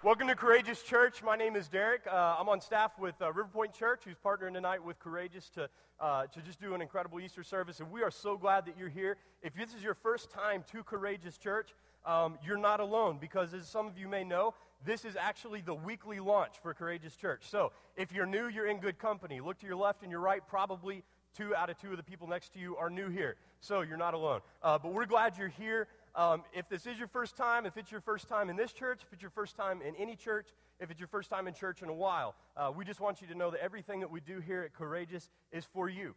Welcome to Courageous Church. My name is Derek. I'm on staff with Riverpoint Church, who's partnering tonight with Courageous to just do an incredible Easter service. And we are so glad that you're here. If this is your first time to Courageous Church, you're not alone, because as some of you may know, this is actually the weekly launch for Courageous Church. So if you're new, you're in good company. Look to your left and your right. Probably 2 out of 2 of the people next to you are new here. So you're not alone. But we're glad you're here. If this is your first time, if it's your first time in this church, if it's your first time in any church, if it's your first time in church in a while, we just want you to know that everything that we do here at Courageous is for you.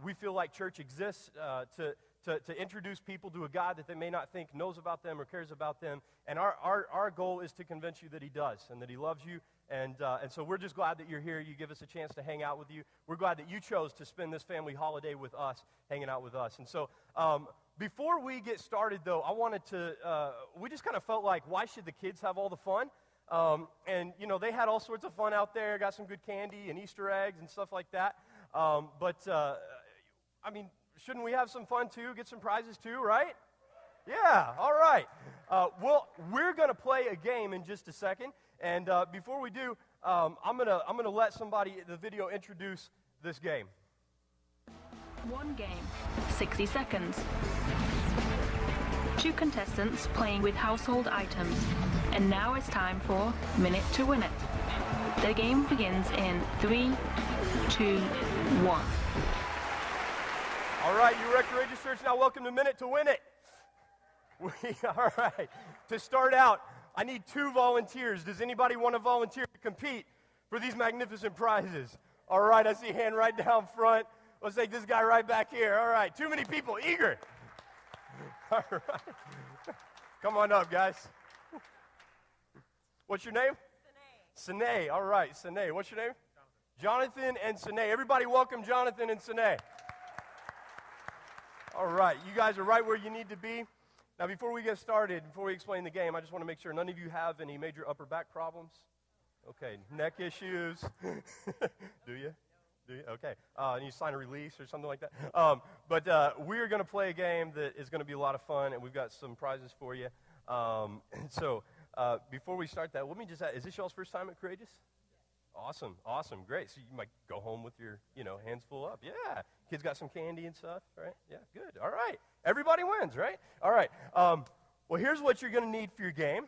We feel like church exists to introduce people to a God that they may not think knows about them or cares about them. And our goal is to convince you that he does and that he loves you. And so we're just glad that you're here. You give us a chance to hang out with you. We're glad that you chose to spend this family holiday with us, hanging out with us. And so before we get started, though, I wanted to, we just kind of felt like, why should the kids have all the fun? And, you know, they had all sorts of fun out there, got some good candy and Easter eggs and stuff like that. I mean, shouldn't we have some fun, too? Get some prizes, too, right? Yeah, all right. Well, we're going to play a game in just a second. And before we do, I'm gonna let somebody in the video introduce this game. One game, 60 seconds. 2 contestants playing with household items. And now it's time for Minute to Win It. The game begins in 3, 2, 1. All right, you at Courageous Church, now welcome to Minute to Win It. All right, to start out, I need 2 volunteers. Does anybody want to volunteer to compete for these magnificent prizes? All right, I see a hand right down front. Let's take this guy right back here. All right, too many people eager. All right. Come on up, guys. What's your name? Sine. Sine, all right, Sine. What's your name? Jonathan and Sine. Everybody welcome Jonathan and Sine. All right, you guys are right where you need to be. Now, before we get started, before we explain the game, I just want to make sure none of you have any major upper back problems. Okay, neck issues. Do you? Do you? Okay. You sign a release or something like that. But we're going to play a game that is going to be a lot of fun, and we've got some prizes for you. So before we start that, let me just ask, is this y'all's first time at Courageous? Awesome, great. So you might go home with your, hands full up. Yeah, kids got some candy and stuff, right? Yeah, good. All right, everybody wins, right? All right. Well, here's what you're going to need for your game.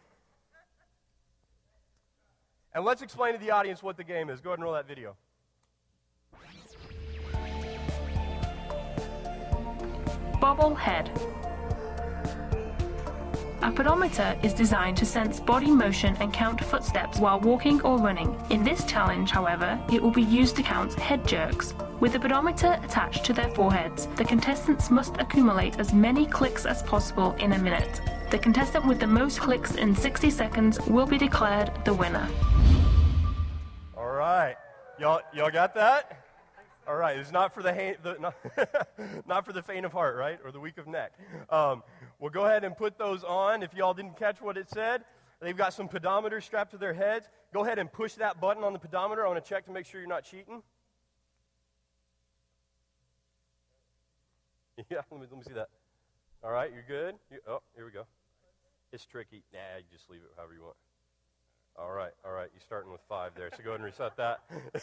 And let's explain to the audience what the game is. Go ahead and roll that video. Bobblehead. A pedometer is designed to sense body motion and count footsteps while walking or running. In this challenge, however, it will be used to count head jerks. With the pedometer attached to their foreheads, the contestants must accumulate as many clicks as possible in a minute. The contestant with the most clicks in 60 seconds will be declared the winner. All right. Y'all got that? All right. It's not for not for the faint of heart, right? Or the weak of neck. Well, go ahead and put those on. If y'all didn't catch what it said, they've got some pedometers strapped to their heads. Go ahead and push that button on the pedometer. I want to check to make sure you're not cheating. Yeah, let me see that. All right, you're good? Oh, here we go. It's tricky. Nah, you just leave it however you want. All right, you're starting with 5 there, so go ahead and reset that.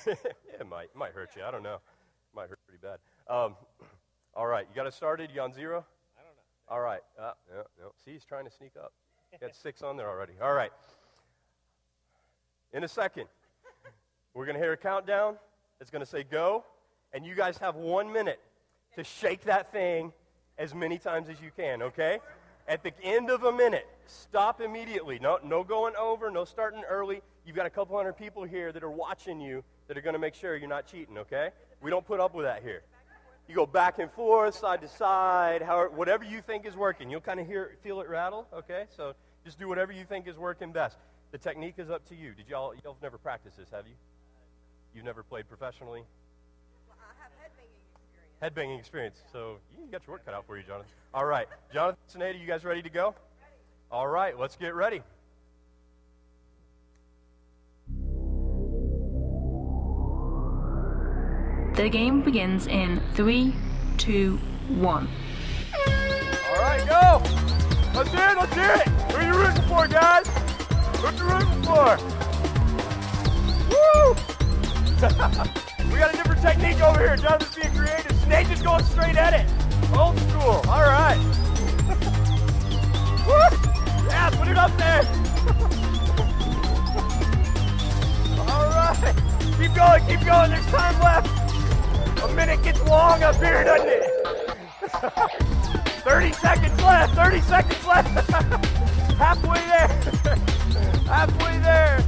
Yeah, it might hurt you. I don't know. It might hurt pretty bad. All right, you got it started? You on 0? I don't know. All right. No. See, he's trying to sneak up. Got 6 on there already. All right. In a second, we're going to hear a countdown. It's going to say go, and you guys have 1 minute to shake that thing as many times as you can, okay? At the end of a minute, stop immediately. No going over, no starting early. You've got a couple hundred people here that are watching you that are going to make sure you're not cheating, okay? We don't put up with that here. You go back and forth, side to side, whatever you think is working. You'll kind of feel it rattle, okay? So just do whatever you think is working best. The technique is up to you. Y'all have never practiced this, have you? You've never played professionally? Well, I have headbanging experience. Headbanging experience. So you got your work cut out for you, Jonathan. All right. Jonathan, Sinead, you guys ready to go? Ready. All right. Let's get ready. The game begins in 3, 2, 1. All right, go. Let's hear it. Who are you rooting for, guys? What you rooting for? Woo! We got a different technique over here. Jonathan's being creative. Nate just going straight at it. Old school. All right. Woo! Yeah, put it up there. All right. Keep going, keep going. There's time left. A minute gets long up here, doesn't it? 30 seconds left. 30 seconds left. Halfway there. Halfway there.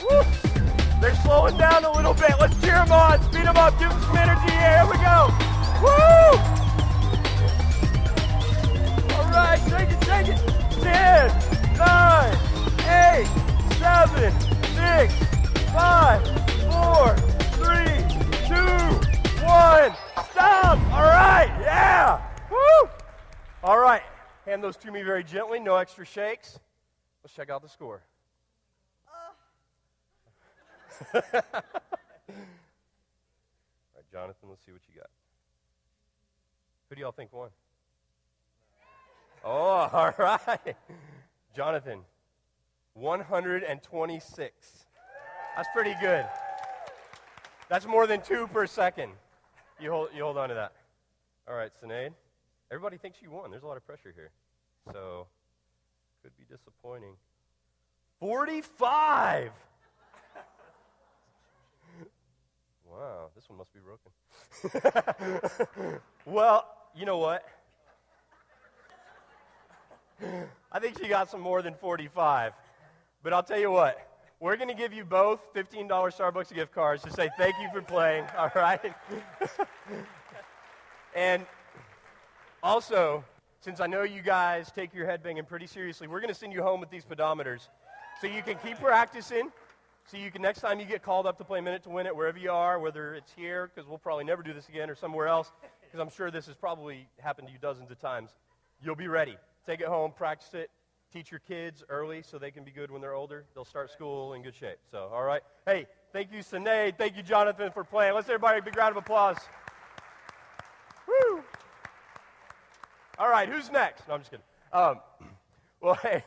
Woo. They're slowing down a little bit. Let's cheer them on. Speed them up. Give them some energy here. Here we go. Woo! All right. Shake it, shake it. 10, 9, 8, 7, 6, 5, 4, 3, 2, 1. Stop. All right. Yeah. Woo! All right. Hand those to me very gently. No extra shakes. Let's check out the score. All right, Jonathan, let's see what you got. Who do y'all think won? Oh, all right. Jonathan, 126. That's pretty good. That's more than 2 per second. You hold on to that. All right, Sinead. Everybody thinks you won. There's a lot of pressure here. So, could be disappointing. 45! Wow, this one must be broken. Well, you know what? I think she got some more than 45. But I'll tell you what. We're going to give you both $15 Starbucks gift cards to say thank you for playing, all right? And also, since I know you guys take your headbanging pretty seriously, we're going to send you home with these pedometers so you can keep practicing. So you can, next time you get called up to play Minute to Win It, wherever you are, whether it's here, because we'll probably never do this again, or somewhere else, because I'm sure this has probably happened to you dozens of times, you'll be ready. Take it home, practice it, teach your kids early so they can be good when they're older. They'll start school in good shape. So, all right. Hey, thank you, Sinead. Thank you, Jonathan, for playing. Let's everybody a big round of applause. Woo! All right, who's next? No, I'm just kidding. Well, hey,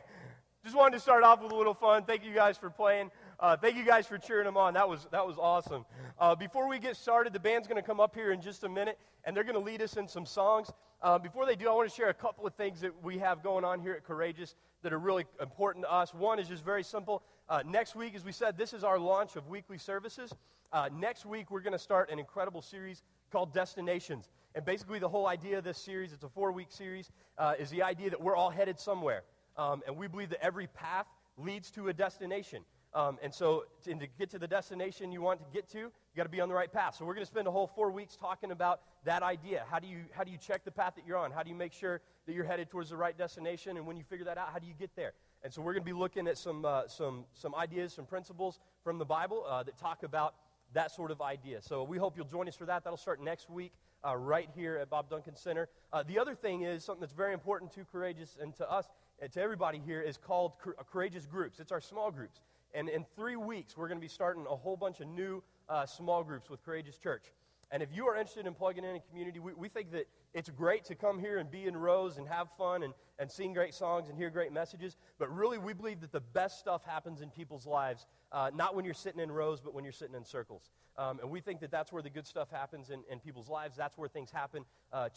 just wanted to start off with a little fun. Thank you guys for playing. Thank you guys for cheering them on. That was awesome. Before we get started, the band's going to come up here in just a minute, and they're going to lead us in some songs. Before they do, I want to share a couple of things that we have going on here at Courageous that are really important to us. One is just very simple. Next week, as we said, this is our launch of weekly services. Next week, we're going to start an incredible series called Destinations. And basically, the whole idea of this series, it's a 4-week series, is the idea that we're all headed somewhere. And we believe that every path leads to a destination. And so to get to the destination you want to get to, you got to be on the right path. So we're going to spend a whole 4 weeks talking about that idea. How do you check the path that you're on? How do you make sure that you're headed towards the right destination? And when you figure that out, how do you get there? And so we're going to be looking at some ideas, some principles from the Bible that talk about that sort of idea. So we hope you'll join us for that. That'll start next week right here at Bob Duncan Center. The other thing is something that's very important to Courageous and to us and to everybody here is called Courageous Groups. It's our small groups. And in 3 weeks, we're going to be starting a whole bunch of new small groups with Courageous Church. And if you are interested in plugging in a community, we think that it's great to come here and be in rows and have fun and sing great songs and hear great messages. But really, we believe that the best stuff happens in people's lives, not when you're sitting in rows, but when you're sitting in circles. And we think that that's where the good stuff happens in people's lives. That's where things happen,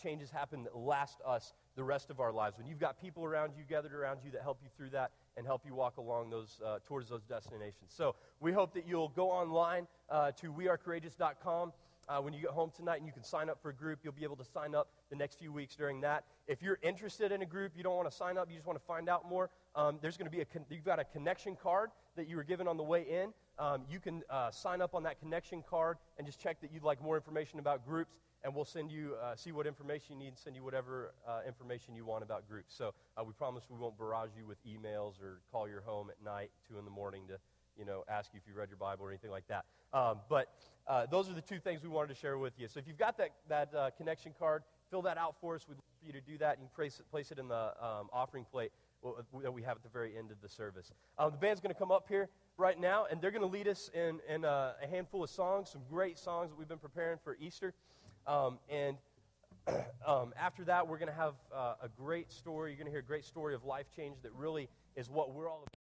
changes happen that last us the rest of our lives. When you've got people around you, gathered around you that help you through that and help you walk along those towards those destinations. So we hope that you'll go online to wearecourageous.com. When you get home tonight and you can sign up for a group, you'll be able to sign up the next few weeks during that. If you're interested in a group, you don't want to sign up, you just want to find out more, there's going to be you've got a connection card that you were given on the way in. You can sign up on that connection card and just check that you'd like more information about groups, and we'll send you, see what information you need and send you whatever information you want about groups. So we promise we won't barrage you with emails or call your home at night, 2 in the morning to ask you if you read your Bible or anything like that. But those are the 2 things we wanted to share with you. So if you've got that connection card, fill that out for us. We'd love for you to do that. You can place it in the offering plate that we have at the very end of the service. The band's going to come up here right now, and they're going to lead us in a handful of songs, some great songs that we've been preparing for Easter. And After that, we're going to have a great story. You're going to hear a great story of life change that really is what we're all about.